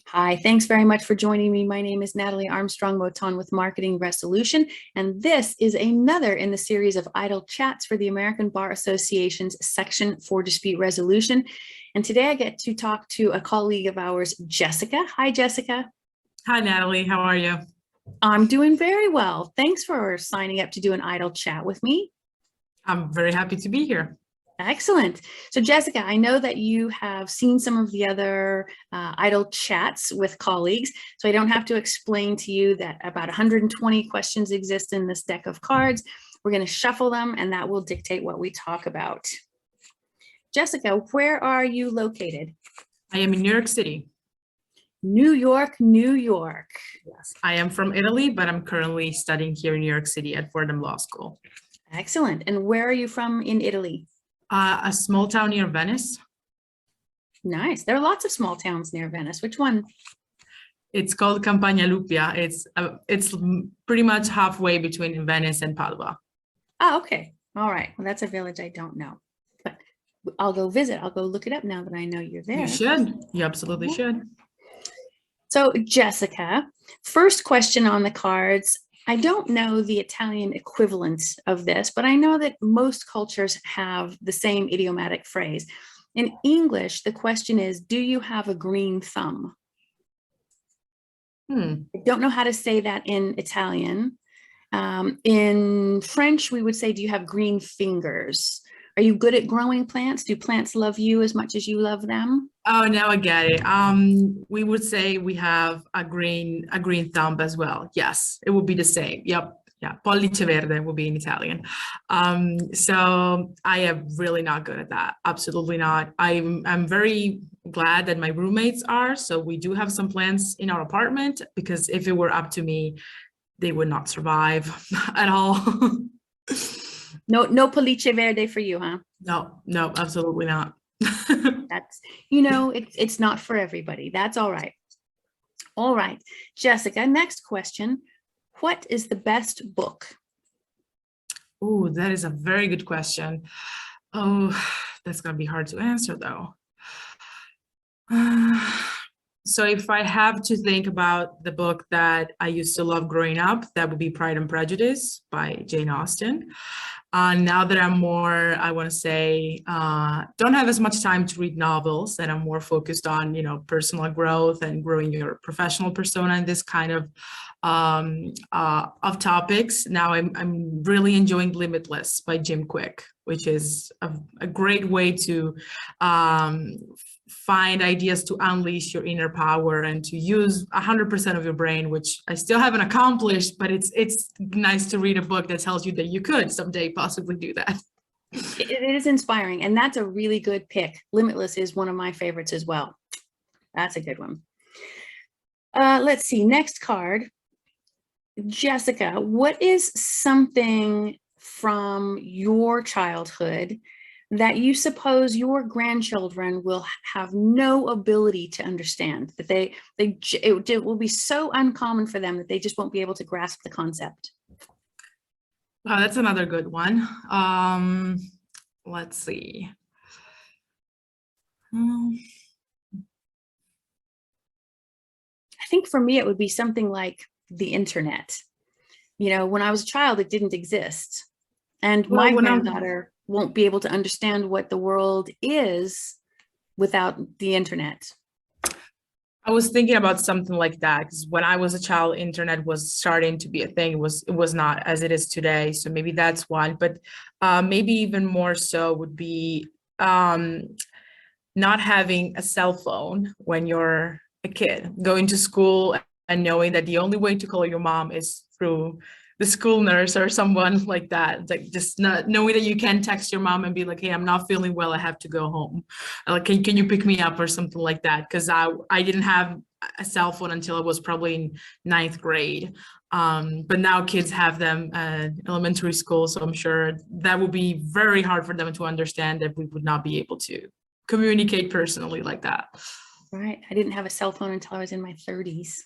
Hi, thanks very much for joining me. My name is Natalie Armstrong-Motin with Marketing Resolution, and this is another in the series of idle chats for the American Bar Association's Section for Dispute Resolution. And today I get to talk to a colleague of ours, Jessica. Hi, Jessica. Hi, Natalie. How are you? I'm doing very well. Thanks for signing up to do an idle chat with me. I'm very happy to be here. Excellent. So Jessica, I know that you have seen some of the other idle chats with colleagues, so I don't have to explain to you that about 120 questions exist in this deck of cards. We're going to shuffle them, and that will dictate what we talk about. Jessica, where are you located? I am in New York City. New York, New York. Yes, I am from Italy, but I'm currently studying here in New York City at Fordham Law School. Excellent. And where are you from in Italy? A small town near Venice. Nice. There are lots of small towns near Venice. Which one? It's called Campagna Lupia. It's pretty much halfway between Venice and Padua. Oh, okay. All right. Well, that's a village I don't know, but I'll go visit. I'll go look it up now that I know you're there. You should. You absolutely should. So, Jessica, first question on the cards. I don't know the Italian equivalent of this, but I know that most cultures have the same idiomatic phrase. In English, the question is, do you have a green thumb? I don't know how to say that in Italian. In French, we would say, do you have green fingers? Are you good at growing plants? Do plants love you as much as you love them? Oh, now I get it. We would say we have a green thumb as well. Yes, it would be the same. Yep. Yeah, pollice verde will be in Italian. So I am really not good at that. Absolutely not. I'm very glad that my roommates are. So we do have some plants in our apartment, because if it were up to me, they would not survive at all. No pollice verde for you, huh? No, absolutely not. That's, it's not for everybody. That's all right. All right, Jessica, next question. What is the best book? Oh, that is a very good question. Oh, that's gonna be hard to answer though. So if I have to think about the book that I used to love growing up, that would be Pride and Prejudice by Jane Austen. Now that I'm more, I want to say, don't have as much time to read novels, and I'm more focused on, personal growth and growing your professional persona and this kind of topics. Now I'm really enjoying Limitless by Jim Quick, which is a great way to find ideas to unleash your inner power and to use 100% of your brain, which I still haven't accomplished, but it's nice to read a book that tells you that you could someday possibly do that. It is inspiring, and that's a really good pick. Limitless is one of my favorites as well. That's a good one. Let's see, next card. Jessica, what is something from your childhood that you suppose your grandchildren will have no ability to understand, that it will be so uncommon for them that they just won't be able to grasp the concept? Oh, that's another good one. Let's see. I think for me, it would be something like the internet. When I was a child, it didn't exist. And my granddaughter won't be able to understand what the world is without the internet. I was thinking about something like that, because when I was a child, internet was starting to be a thing. It was not as it is today. So maybe that's one, but maybe even more so would be not having a cell phone when you're a kid, going to school and knowing that the only way to call your mom is through the school nurse or someone like that. It's like just not knowing that you can text your mom and be like, hey, I'm not feeling well, I have to go home. Like, can you pick me up or something like that? Because I didn't have a cell phone until I was probably in 9th grade. But now kids have them at elementary school. So I'm sure that would be very hard for them to understand, that we would not be able to communicate personally like that. Right. I didn't have a cell phone until I was in my 30s.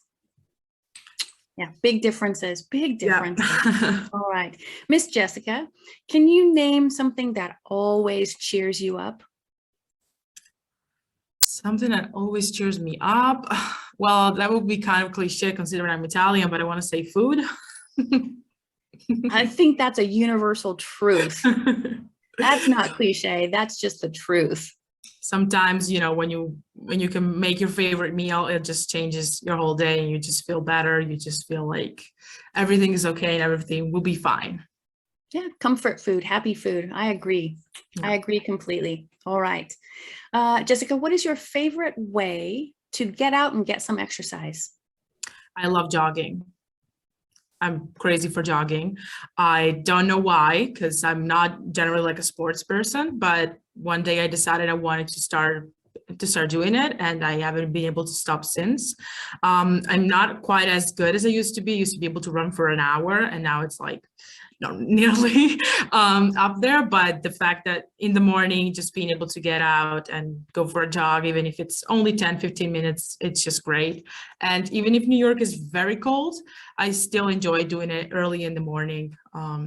Yeah, big differences, big differences. Yeah. All right. Miss Jessica, can you name something that always cheers you up? Something that always cheers me up. Well, that would be kind of cliche considering I'm Italian, but I want to say food. I think that's a universal truth. That's not cliche. That's just the truth. Sometimes, when you can make your favorite meal, it just changes your whole day and you just feel better. You just feel like everything is okay and everything will be fine. Yeah, comfort food, happy food. I agree. Yeah. I agree completely. All right. Jessica, what is your favorite way to get out and get some exercise? I love jogging. I'm crazy for jogging. I don't know why, because I'm not generally like a sports person, but one day I decided I wanted to start doing it, and I haven't been able to stop since. I'm not quite as good as I used to be. I used to be able to run for an hour, and now it's like not nearly up there. But the fact that in the morning, just being able to get out and go for a jog, even if it's only 10-15 minutes, it's just great. And even if New York is very cold, I still enjoy doing it early in the morning. I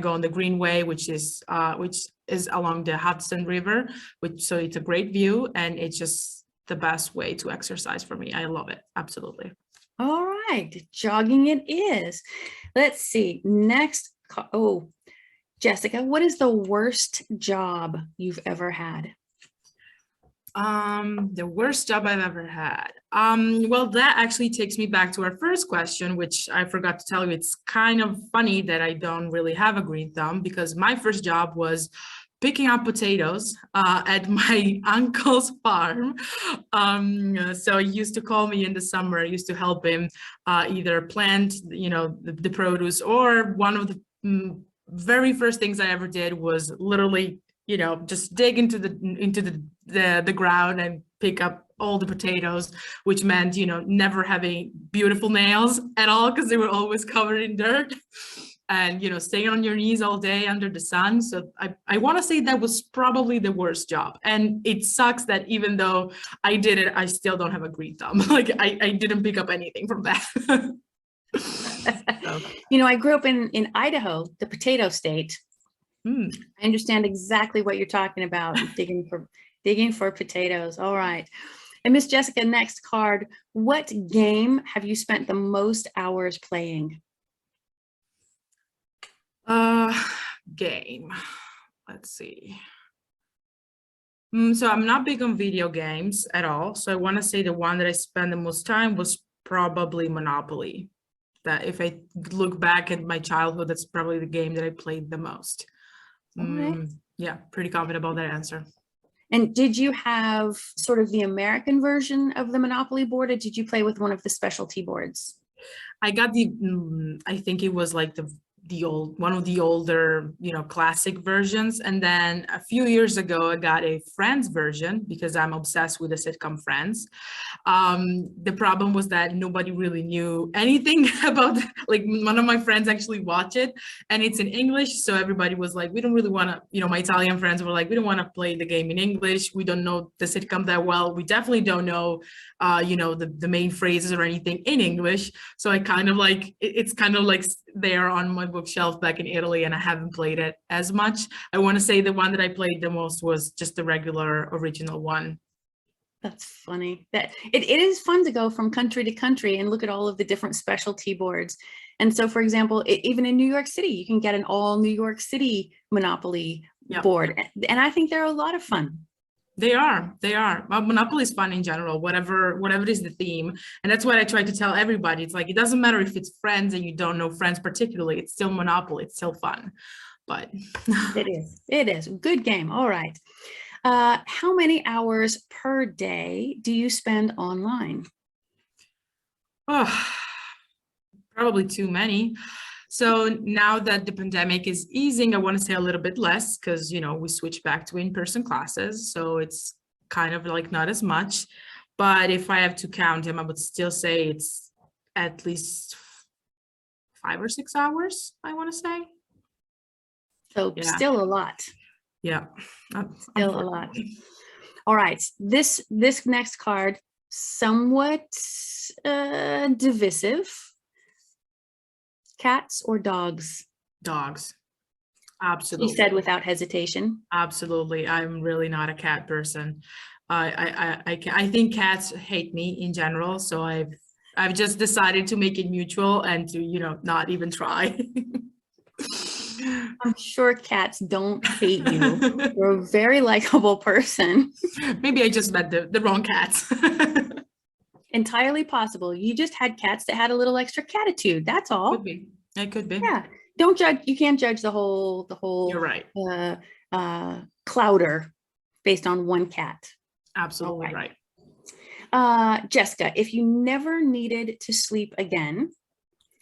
go on the Greenway, which is along the Hudson River, so it's a great view, and it's just the best way to exercise for me. I love it. Absolutely. All right, jogging it is. Let's see. Next, Jessica, what is the worst job you've ever had? The worst job I've ever had. Well, that actually takes me back to our first question, which I forgot to tell you. It's kind of funny that I don't really have a green thumb, because my first job was picking up potatoes at my uncle's farm. So he used to call me in the summer. I used to help him either plant, the produce, or one of the very first things I ever did was literally, just dig into the ground and pick up all the potatoes, which meant, never having beautiful nails at all, because they were always covered in dirt. And, staying on your knees all day under the sun. So I want to say that was probably the worst job. And it sucks that even though I did it, I still don't have a green thumb. Like I didn't pick up anything from that. So. I grew up in Idaho, the potato state. I understand exactly what you're talking about, digging for potatoes. All right. And Miss Jessica, next card. What game have you spent the most hours playing? Game. Let's see. So I'm not big on video games at all. So I want to say the one that I spent the most time was probably Monopoly. That if I look back at my childhood, that's probably the game that I played the most. Okay. Yeah, pretty confident about that answer. And did you have sort of the American version of the Monopoly board, or did you play with one of the specialty boards? I got I think it was like one of the older, classic versions. And then a few years ago, I got a Friends version because I'm obsessed with the sitcom Friends. The problem was that nobody really knew anything about, like, none of my friends actually watch it, and it's in English. So everybody was like, we don't really want to, my Italian friends were like, we don't want to play the game in English. We don't know the sitcom that well. We definitely don't know, the main phrases or anything in English. So I kind of like, it's kind of like there on my bookshelf back in Italy, and I haven't played it as much. I want to say the one that I played the most was just the regular original one. That's funny. That it is fun to go from country to country and look at all of the different specialty boards. And so, for example, even in New York City, you can get an all New York City Monopoly board. And I think they're a lot of fun. They are. Well, Monopoly is fun in general, whatever is the theme. And that's what I try to tell everybody. It's like, it doesn't matter if it's Friends and you don't know Friends particularly, it's still Monopoly, it's still fun. But it is good game. All right. How many hours per day do you spend online? Oh, probably too many. So now that the pandemic is easing, I want to say a little bit less, because, we switch back to in-person classes. So it's kind of like not as much. But if I have to count them, I would still say it's at least 5 or 6 hours, I want to say. So still a lot. Yeah. Still a lot. All right. This next card, somewhat divisive. Cats or dogs? Dogs. Absolutely. She said without hesitation. Absolutely. I'm really not a cat person. I think cats hate me in general, so I've just decided to make it mutual and to, you know, not even try. I'm sure cats don't hate you. You're a very likable person. Maybe I just met the wrong cats. Entirely possible. You just had cats that had a little extra catitude. That's all. Could be. It could be. Yeah. Don't judge. You can't judge the whole You're right. clouder based on one cat. Absolutely All right. Jessica, if you never needed to sleep again,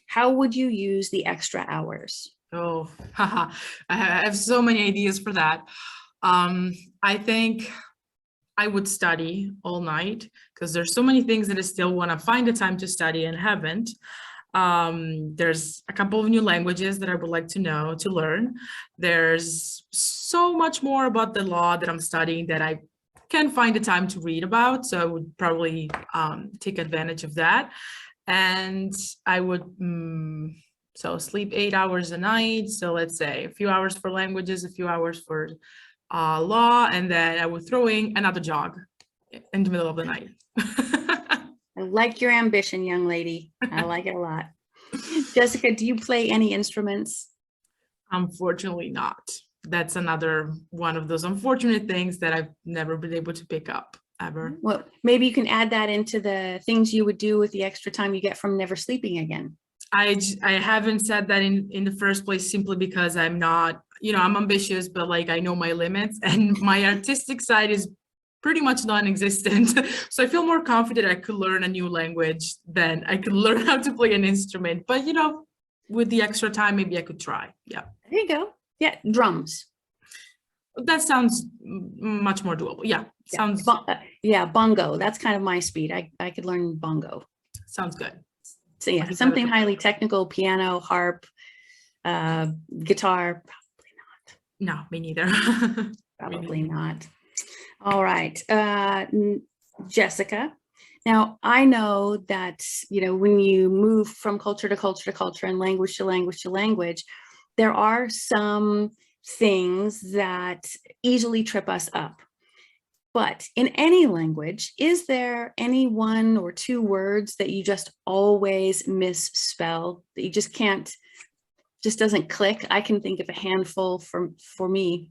how would you use the extra hours? Oh, haha. I have so many ideas for that. I think I would study all night because there's so many things that I still want to find the time to study and haven't. There's a couple of new languages that I would like to know, to learn. There's so much more about the law that I'm studying that I can find the time to read about. So I would probably take advantage of that. And I would, so sleep 8 hours a night. So let's say a few hours for languages, a few hours for law, and then I would throw in another jog in the middle of the night. I like your ambition, young lady. I like it a lot. Jessica, do you play any instruments? Unfortunately not. That's another one of those unfortunate things that I've never been able to pick up ever. Well, maybe you can add that into the things you would do with the extra time you get from never sleeping again. I haven't said that in the first place simply because I'm not, you know, I'm ambitious, but like I know my limits, and my artistic side is pretty much non-existent. So I feel more confident I could learn a new language than I could learn how to play an instrument. But, you know, with the extra time, maybe I could try. Yeah. There you go. Yeah, drums. That sounds much more doable. Yeah. Sounds. Yeah, bongo. That's kind of my speed. I could learn bongo. Sounds good. So yeah, something highly technical, piano, harp, guitar, probably not. No, me neither. Probably not. All right, Jessica. Now, I know that, you know, when you move from culture to culture to culture and language to language to language, there are some things that easily trip us up. But in any language, is there any one or two words that you just always misspell, that you just can't, just doesn't click? I can think of a handful for me.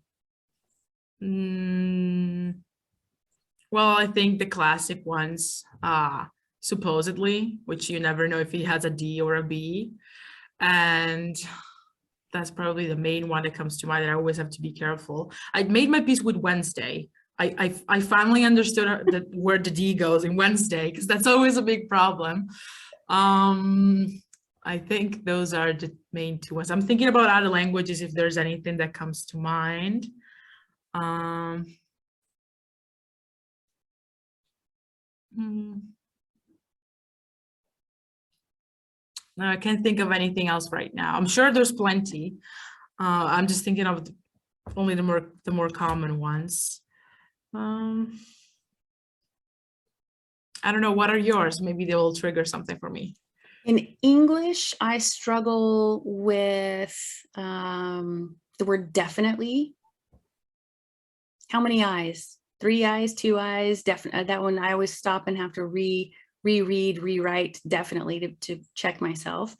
Well, I think the classic ones, supposedly, which you never know if it has a D or a B. And that's probably the main one that comes to mind that I always have to be careful. I made my peace with Wednesday. I finally understood where the D goes in Wednesday, because that's always a big problem. I think those are the main two ones. I'm thinking about other languages if there's anything that comes to mind. No, I can't think of anything else right now. I'm sure there's plenty. I'm just thinking of only the more common ones. I don't know, what are yours? Maybe they will trigger something for me. In English, I struggle with the word definitely. How many eyes? 3 eyes, 2 eyes, definitely. That one I always stop and have to reread, rewrite definitely to check myself.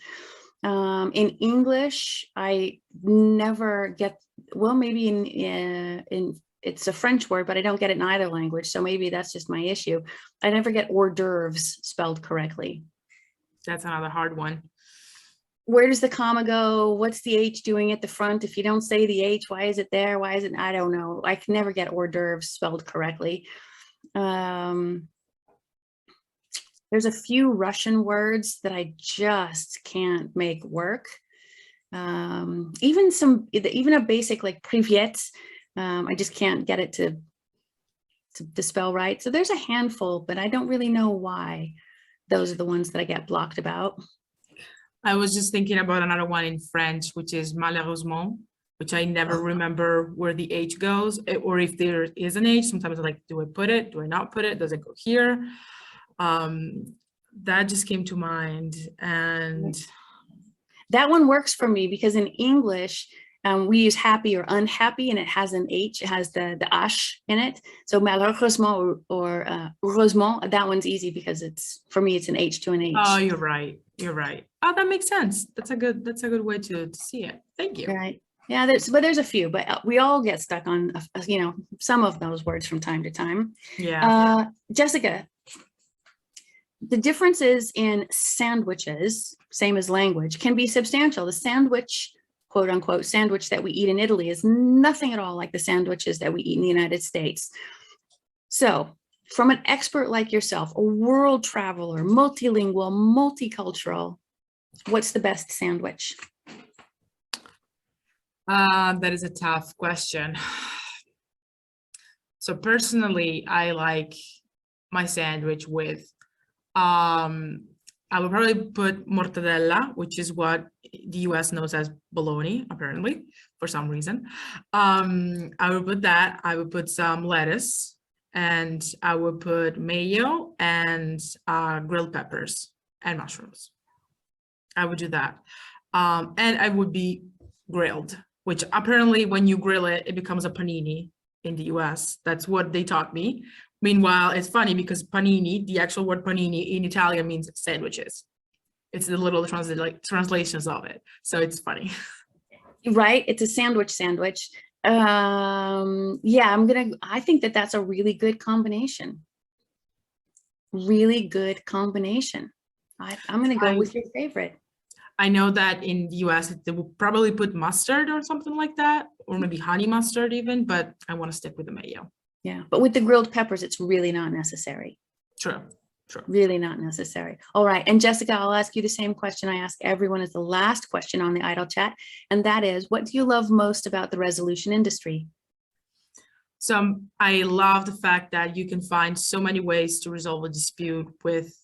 In English, I never get, well, maybe in it's a French word, but I don't get it in either language. So maybe that's just my issue. I never get hors d'oeuvres spelled correctly. That's another hard one. Where does the comma go? What's the H doing at the front? If you don't say the H, why is it there? Why is it? I don't know. I can never get hors d'oeuvres spelled correctly. There's a few Russian words that I just can't make work. Even a basic like privyet, I just can't get it to spell right. So there's a handful, but I don't really know why. Those are the ones that I get blocked about. I was just thinking about another one in French, which is malheureusement, which I never remember where the H goes, or if there is an H. Sometimes I'm like, do I put it? Do I not put it? Does it go here? That just came to mind. And that one works for me because in English, We use happy or unhappy, and it has an H, it has the ash in it. So malheureusement or heureusement, that one's easy because it's, for me, it's an H to an H. Oh, you're right. You're right. Oh, that makes sense. That's a good way to see it. Thank you. Right. Yeah, there's a few, but we all get stuck on, some of those words from time to time. Yeah. Jessica, the differences in sandwiches, same as language, can be substantial. The sandwich, quote unquote, sandwich that we eat in Italy is nothing at all like the sandwiches that we eat in the United States. So from an expert like yourself, a world traveler, multilingual, multicultural, what's the best sandwich? That is a tough question. So personally, I like my sandwich with, I would probably put mortadella, which is what the US knows as bologna, apparently, for some reason. I would put that. I would put some lettuce, and I would put mayo and grilled peppers and mushrooms. I would do that. And I would be grilled, which apparently when you grill it, it becomes a panini in the US. That's what they taught me. Meanwhile, it's funny because panini, the actual word panini in Italian means sandwiches. It's the little translations of it. So it's funny. Right, it's a sandwich. Yeah, I think that's a really good combination. Really good combination. I'm gonna go with your favorite. I know that in the US, they will probably put mustard or something like that, or maybe honey mustard even, but I want to stick with the mayo. Yeah, but with the grilled peppers, it's really not necessary. True. Really not necessary. All right, and Jessica, I'll ask you the same question I ask everyone as the last question on the Idle Chat, and that is, what do you love most about the resolution industry? So I love the fact that you can find so many ways to resolve a dispute with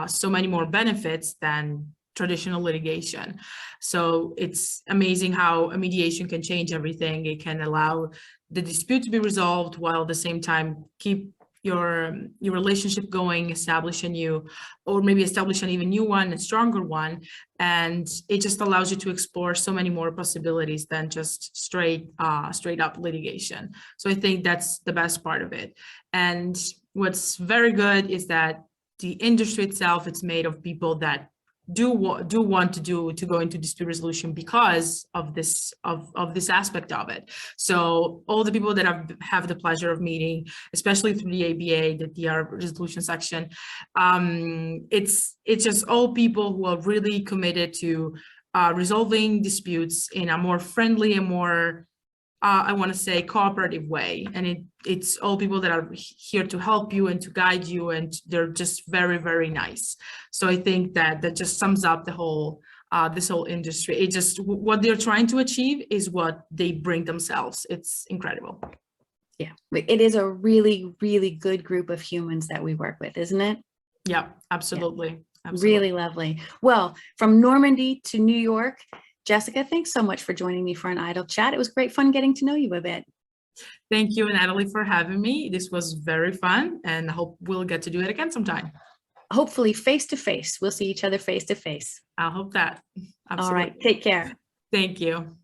so many more benefits than traditional litigation. So it's amazing how a mediation can change everything. It can allow the dispute to be resolved while at the same time keep your relationship going, establish a new, or maybe establish an even new one, a stronger one. And it just allows you to explore so many more possibilities than just straight up litigation. So I think that's the best part of it. And what's very good is that the industry itself, it's made of people that do want to go into dispute resolution because of this aspect of it. So all the people that have the pleasure of meeting, especially through the ABA, the DR resolution section, it's just all people who are really committed to resolving disputes in a more friendly and more I want to say cooperative way. And it's all people that are here to help you and to guide you, and they're just very, very nice. So I think that just sums up the whole this whole industry. It just, what they're trying to achieve is what they bring themselves. It's incredible. Yeah, it is a really, really good group of humans that we work with, isn't it? Yeah, absolutely. Yeah. Absolutely. Really lovely. Well, from Normandy to New York, Jessica, thanks so much for joining me for an Idle Chat. It was great fun getting to know you a bit. Thank you, Natalie, for having me. This was very fun, and I hope we'll get to do it again sometime. Hopefully face to face. We'll see each other face to face. I hope that. Absolutely. All right, take care. Thank you.